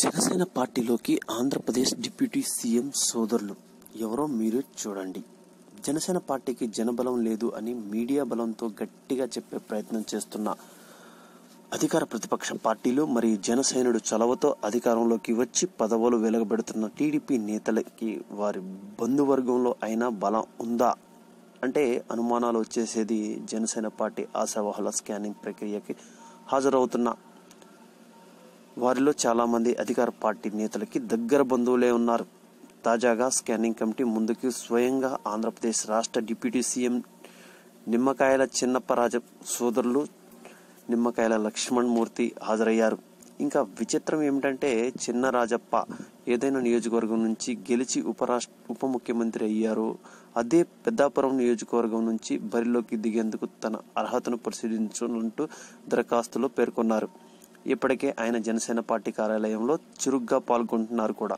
జనసేన పార్టీలోకి Andhra Pradesh deputy CM సోదరులు ఎవరో మీరు చూడండి. జనసేన పార్టీకి జనబలం లేదు అని మీడియా బలంతో గట్టిగా చెప్పే ప్రయత్నం చేస్తున్న అధికార ప్రతిపక్ష పార్టీలు మరియు జనసేనుడు చలవతో అధికారంలోకి వచ్చి పదవులు వెలగబెడుతున్న టీడీపీ నేతలకి వారి బంధువర్గంలో అయినా బలం ఉందా అంటే అనుమానాలు వచ్చేసేది జనసేన పార్టీ ఆశావహుల స్కానింగ్ ప్రక్రియకి హాజరవుతున్న వారిలో చాలా మంది అధికార పార్టీ నేతలకి దగ్గర బంధువులే ఉన్నారు. తాజాగా స్కానింగ్ కమిటీ ముందుకు స్వయంగా ఆంధ్రప్రదేశ్ రాష్ట్ర డిప్యూటీ సీఎం నిమ్మకాయల చిన్నప్పరాజ సోదరులు నిమ్మకాయల లక్ష్మణ్ మూర్తి హాజరయ్యారు. ఇంకా విచిత్రం ఏమిటంటే చిన్నరాజప్ప ఏదైనా నియోజకవర్గం నుంచి గెలిచి ఉప ముఖ్యమంత్రి అయ్యారో అదే పెద్దాపురం నియోజకవర్గం నుంచి బరిలోకి దిగేందుకు తన అర్హతను పరిశీలించాలంటూ దరఖాస్తులో పేర్కొన్నారు. ఇప్పటికే ఆయన జనసేన పార్టీ కార్యాలయంలో చురుగ్గా పాల్గొంటున్నారు కూడా.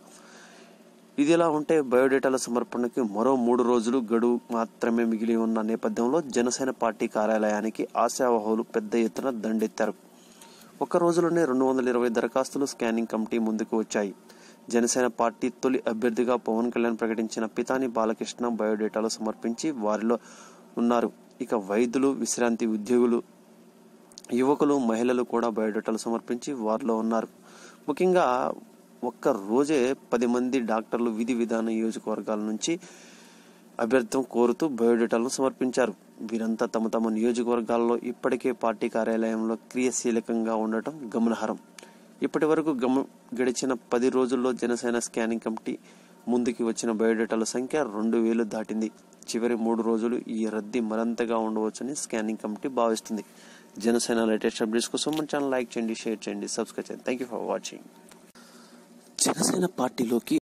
ఇదిలా ఉంటే బయోడేటాల సమర్పణకి మరో 3 రోజులు గడువు మాత్రమే మిగిలి ఉన్న నేపథ్యంలో జనసేన పార్టీ కార్యాలయానికి ఆశావహులు పెద్ద ఎత్తున దండెత్తారు. ఒక్క రోజులోనే 220 దరఖాస్తులు స్కానింగ్ కమిటీ ముందుకు వచ్చాయి. జనసేన పార్టీ తొలి అభ్యర్థిగా పవన్ కళ్యాణ్ ప్రకటించిన పితాని బాలకృష్ణ బయోడేటాలు సమర్పించి వారిలో ఉన్నారు. ఇక వైద్యులు, విశ్రాంతి ఉద్యోగులు, యువకులు, మహిళలు కూడా బయోడేటాలు సమర్పించి వారిలో ఉన్నారు. ముఖ్యంగా ఒక్క రోజే 10 మంది డాక్టర్లు విధి విధాన నియోజకవర్గాల నుంచి అభ్యర్థం కోరుతూ బయోడేటాలను సమర్పించారు. వీరంతా తమ తమ నియోజకవర్గాల్లో ఇప్పటికే పార్టీ కార్యాలయంలో క్రియాశీలకంగా ఉండటం గమనార్హం. ఇప్పటి వరకు గడిచిన 10 రోజుల్లో జనసేన స్కానింగ్ కమిటీ ముందుకి వచ్చిన బయోడేటాల సంఖ్య 2000 దాటింది. చివరి 3 రోజులు ఈ రద్దీ మరింతగా ఉండవచ్చని స్కానింగ్ కమిటీ భావిస్తుంది. జనసేన లేటెస్ట్ అప్డేట్స్ కోసం మన ఛానల్ లైక్ చేయండి, షేర్ చేయండి, సబ్స్క్రైబ్ చేయండి. Thank you for watching. Janasena పార్టీలోకి